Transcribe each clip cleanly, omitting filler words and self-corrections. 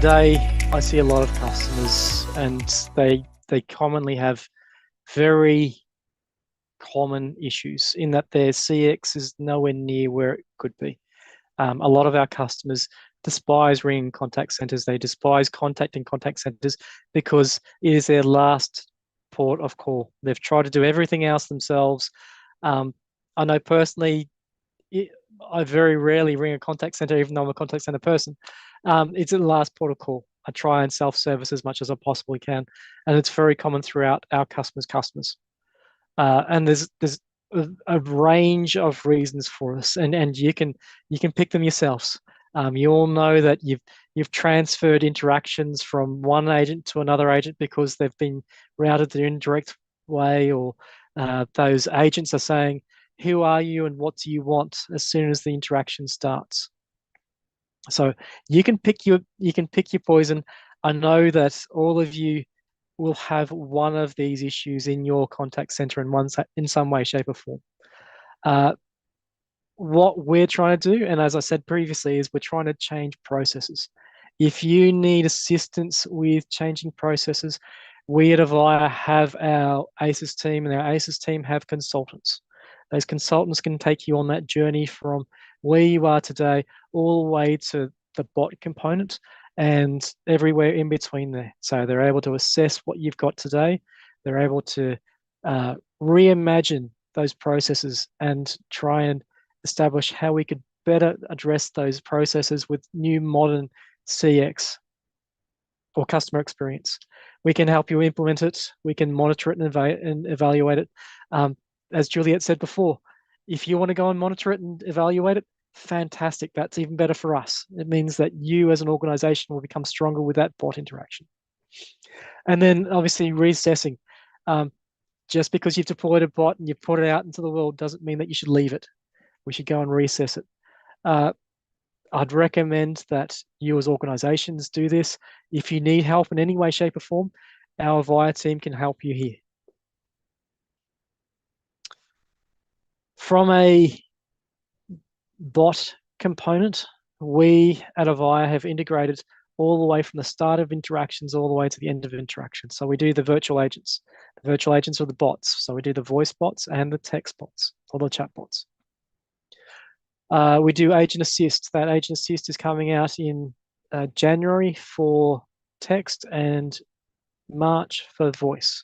Today, I see a lot of customers, and they commonly have very common issues in that their CX is nowhere near where it could be. A lot of our customers despise ringing contact centers. They despise contacting contact centers because it is their last port of call. They've tried to do everything else themselves. I know personally, I very rarely ring a contact center, even though I'm a contact center person. It's the last port of call. I try and self-service as much as I possibly can, and it's very common throughout our customers. And there's a range of reasons for this, and you can pick them yourselves. You all know that you've transferred interactions from one agent to another agent because they've been routed the indirect way, or those agents are saying, "Who are you and what do you want?" as soon as the interaction starts. So you can pick your poison. I know that all of you will have one of these issues in your contact center in some way, shape, or form. What we're trying to do, and as I said previously, is we're trying to change processes. If you need assistance with changing processes, we at Avaya have our ACES team, and our ACES team have consultants. Those consultants can take you on that journey from where you are today all the way to the bot component and everywhere in between there. So they're able to assess what you've got today. They're able to reimagine those processes and try and establish how we could better address those processes with new modern CX or customer experience. We can help you implement it. We can monitor it and evaluate it. As Juliet said before, if you want to go and monitor it and evaluate it, fantastic. That's even better for us. It means that you as an organization will become stronger with that bot interaction. And then obviously reassessing. Just because you've deployed a bot and you've put it out into the world doesn't mean that you should leave it. We should go and reassess it. I'd recommend that you as organizations do this. If you need help in any way, shape, or form, our Avaya team can help you here. From a bot component, we at Avaya have integrated all the way from the start of interactions all the way to the end of interactions. So we do the virtual agents. The virtual agents are the bots. So we do the voice bots and the text bots, or the chat bots. We do Agent Assist. That Agent Assist is coming out in January for text and March for voice.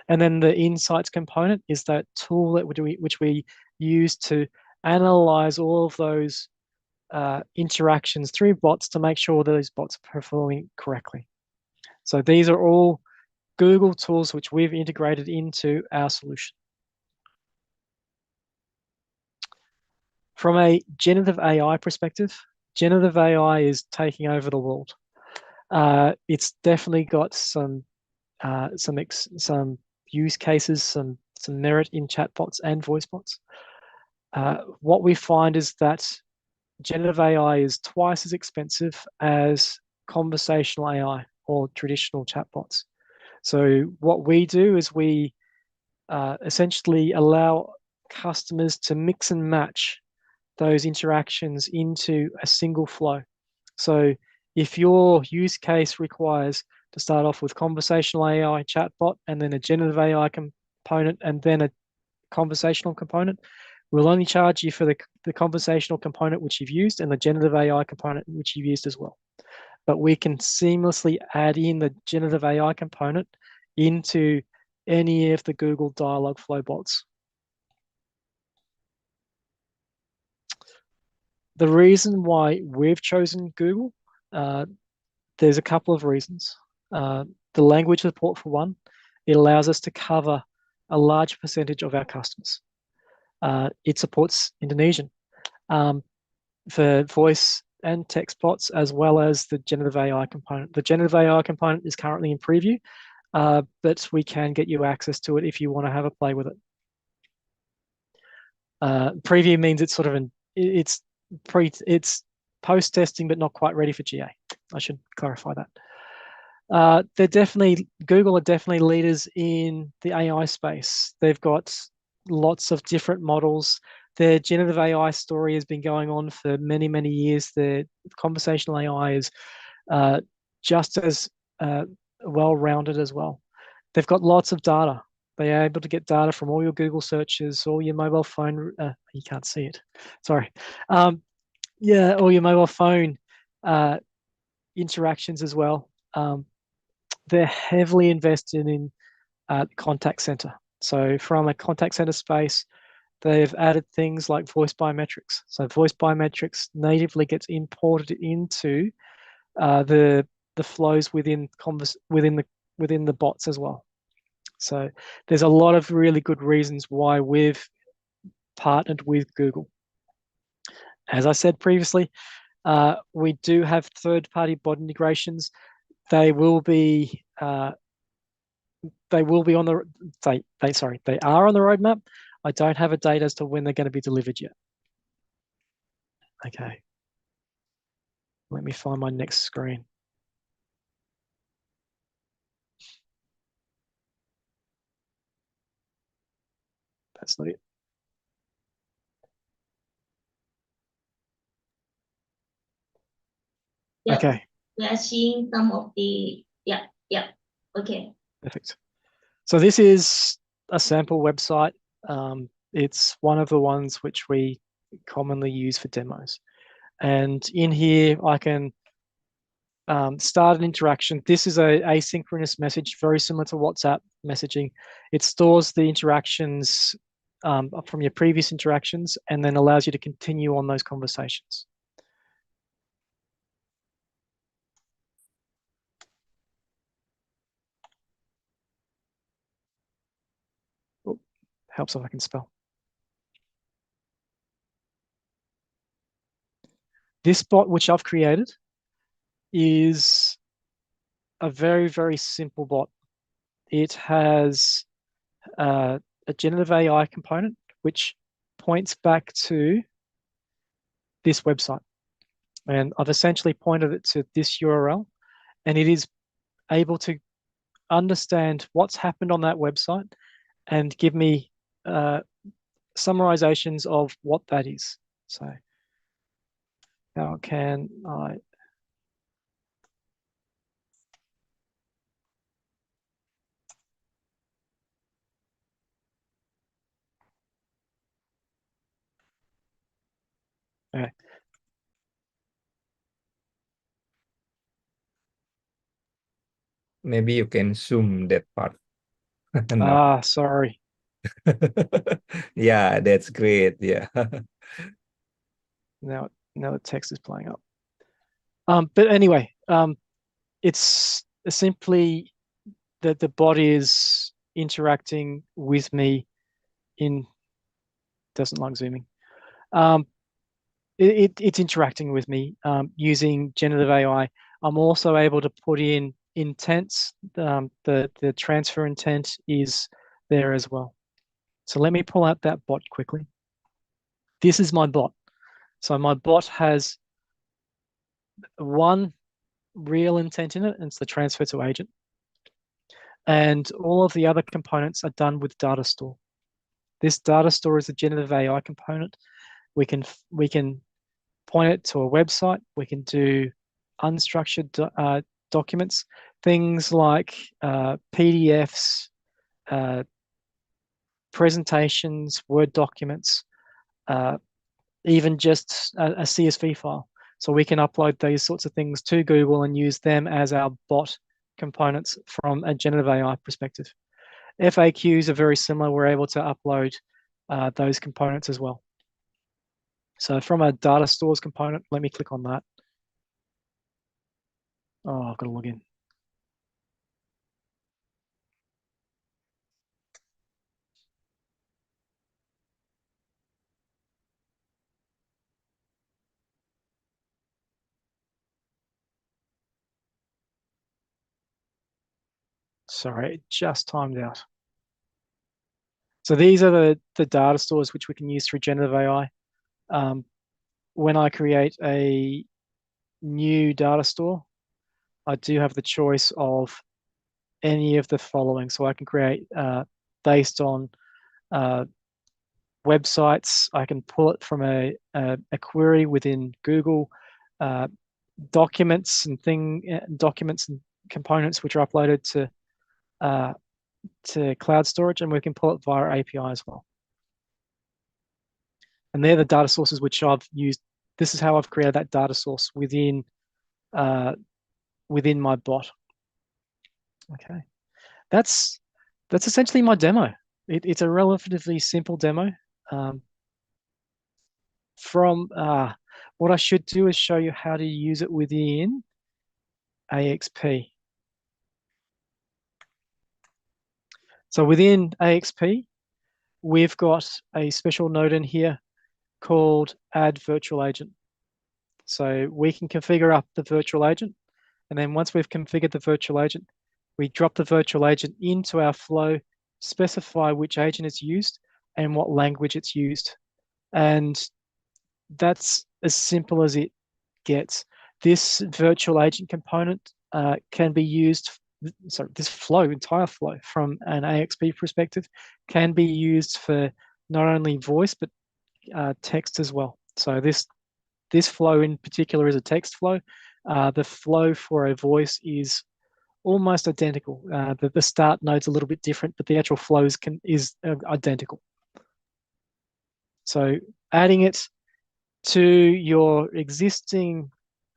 And then the Insights component is that tool that which we use to analyze all of those interactions through bots to make sure that those bots are performing correctly. So these are all Google tools which we've integrated into our solution. From a generative AI perspective, generative AI is taking over the world. It's definitely got some use cases, some merit in chatbots and voice bots. What we find is that generative AI is twice as expensive as conversational AI or traditional chatbots. So what we do is we essentially allow customers to mix and match those interactions into a single flow. So if your use case requires to start off with conversational AI chatbot and then a generative AI component and then a conversational component, we'll only charge you for the conversational component which you've used and the generative AI component which you've used as well. But we can seamlessly add in the generative AI component into any of the Google Dialogflow bots. The reason why we've chosen Google, there's a couple of reasons. The language support, for one, it allows us to cover a large percentage of our customers. It supports Indonesian for voice and text bots, as well as the generative AI component. The generative AI component is currently in preview, but we can get you access to it if you want to have a play with it. Preview means it's sort of it's post testing, but not quite ready for GA. I should clarify that. Google are definitely leaders in the AI space. They've got lots of different models. Their generative AI story has been going on for many, many years. Their conversational AI is just as well-rounded as well. They've got lots of data. They are able to get data from all your Google searches, all your mobile phone. You can't see it. Sorry. Yeah, all your mobile phone uh, interactions as well. They're heavily invested in contact center. So from a contact center space, they've added things like voice biometrics. So voice biometrics natively gets imported into the flows within the bots as well. So there's a lot of really good reasons why we've partnered with Google. As I said previously, we do have third-party bot integrations. They will be on the they are on the roadmap. I don't have a date as to when they're going to be delivered yet. Okay. Let me find my next screen. That's not it. Yep. Okay. We are seeing some of the, yeah. Okay. Perfect. So this is a sample website. It's one of the ones which we commonly use for demos. And in here, I can start an interaction. This is a asynchronous message, very similar to WhatsApp messaging. It stores the interactions from your previous interactions and then allows you to continue on those conversations. Oh, helps if I can spell. This bot, which I've created, is a very, very simple bot. It has a generative AI component, which points back to this website. And I've essentially pointed it to this URL, and it is able to understand what's happened on that website and give me summarizations of what that is. So how can I... Okay. Maybe you can zoom that part. No. Sorry. Yeah, that's great. Yeah. Now the text is playing up. But anyway, it's simply that the bot is interacting with me in... doesn't like zooming. It's interacting with me using generative AI. I'm also able to put in intents. The transfer intent is there as well. So let me pull out that bot quickly. This is my bot. So my bot has one real intent in it, and it's the transfer to agent. And all of the other components are done with data store. This data store is a generative AI component. We can point it to a website. We can do unstructured documents, things like PDFs, presentations, Word documents, even just a CSV file. So we can upload these sorts of things to Google and use them as our bot components from a generative AI perspective. FAQs are very similar. We're able to upload those components as well. So from a data stores component, let me click on that. Oh, I've got to log in. Sorry, it just timed out. So these are the data stores which we can use through generative AI. When I create a new data store, I do have the choice of any of the following. So I can create based on websites. I can pull it from a query within Google, documents and components which are uploaded to cloud storage, and we can pull it via API as well. And they're the data sources which I've used. This is how I've created that data source within my bot. Okay, that's essentially my demo. It's a relatively simple demo. What I should do is show you how to use it within AXP. So within AXP, we've got a special node in here called Add Virtual Agent. So we can configure up the virtual agent, and then once we've configured the virtual agent, we drop the virtual agent into our flow, specify which agent is used and what language it's used. And that's as simple as it gets. This virtual agent component can be used, this entire flow from an AXP perspective can be used for not only voice, but text as well. So this flow in particular is a text flow. The flow for a voice is almost identical. The start node's a little bit different, but the actual flows is identical. So adding it to your existing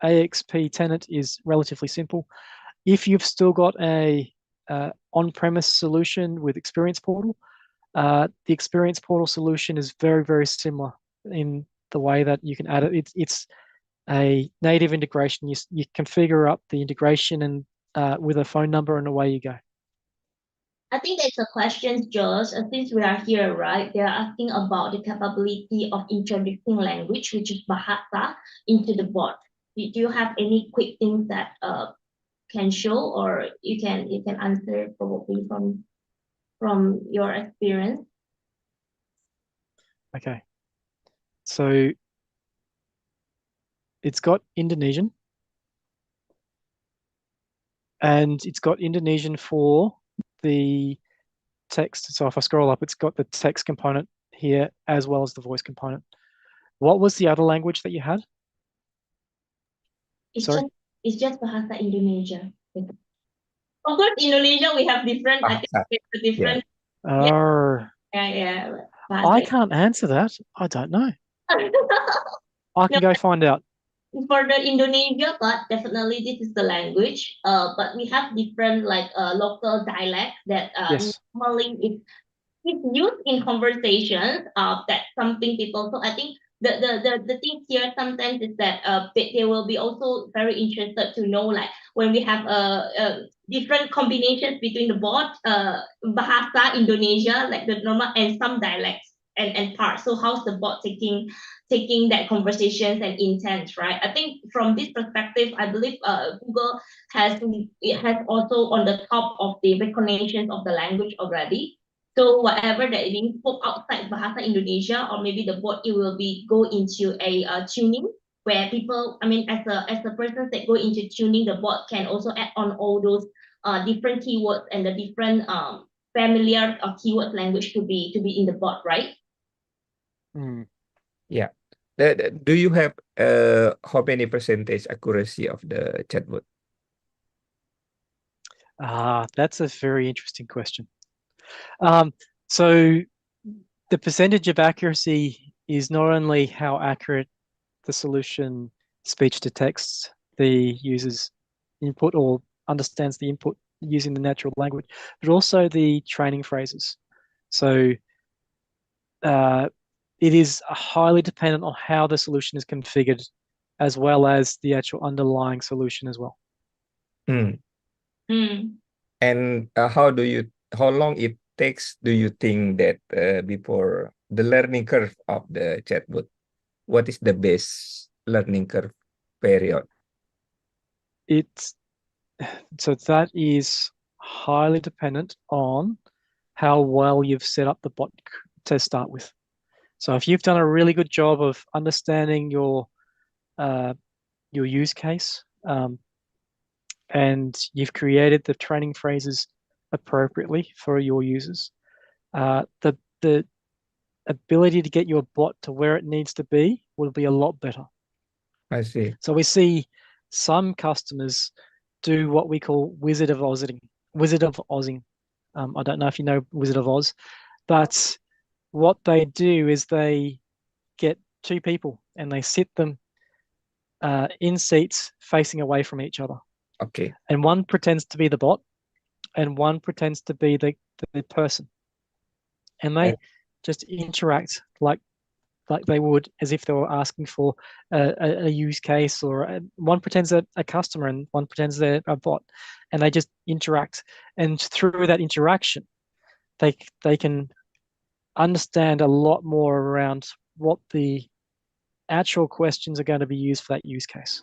AXP tenant is relatively simple. If you've still got a on-premise solution with Experience Portal, the Experience Portal solution is very, very similar in the way that you can add it. It's a native integration. You configure up the integration and with a phone number, and away you go. I think there's a question, Josh. Since we are here, right? They are asking about the capability of introducing language, which is Bahasa, into the bot. Do you have any quick things that can show, or you can answer probably from your experience? Okay. So it's got Indonesian, and it's got Indonesian for the text. So if I scroll up, it's got the text component here as well as the voice component. What was the other language that you had? It's just Bahasa Indonesia. Of course, Indonesia we have different. I think it's different. Yeah. I can't answer that. I don't know. I can go find out. For the Indonesia part, definitely this is the language. But we have different local dialects that Yes. normally it's used in conversations. That's something people. So I think the thing here sometimes is that they will be also very interested to know, like, when we have different combinations between the bot Bahasa Indonesia, like the normal, and some dialects and parts. So how's the bot taking that conversations and intent, right? I think from this perspective, I believe Google has also on the top of the recognition of the language already. So whatever that is being spoke outside Bahasa Indonesia, or maybe the bot, it will go into a tuning where people, I mean, as a person that go into tuning, the bot can also add on all those different keywords and the different familiar keyword language to be in the bot, right? Yeah. Do you have how many percentage accuracy of the chatbot? That's a very interesting question. So the percentage of accuracy is not only how accurate the solution speech detects the user's input or understands the input using the natural language, but also the training phrases. So it is highly dependent on how the solution is configured, as well as the actual underlying solution as well. And how long it takes, do you think, that before the learning curve of the chatbot? What is the best learning curve period? So that is highly dependent on how well you've set up the bot to start with. So if you've done a really good job of understanding your use case, and you've created the training phrases appropriately for your users, the ability to get your bot to where it needs to be will be a lot better. I see. So we see some customers do what we call Wizard of Ozing. I don't know if you know Wizard of Oz, but what they do is they get two people and they sit them in seats facing away from each other. Okay. And one pretends to be the bot and one pretends to be the person. And they just interact like they would as if they were asking for a use case, or one pretends a customer and one pretends they're a bot, and they just interact. And through that interaction, they can understand a lot more around what the actual questions are going to be used for that use case.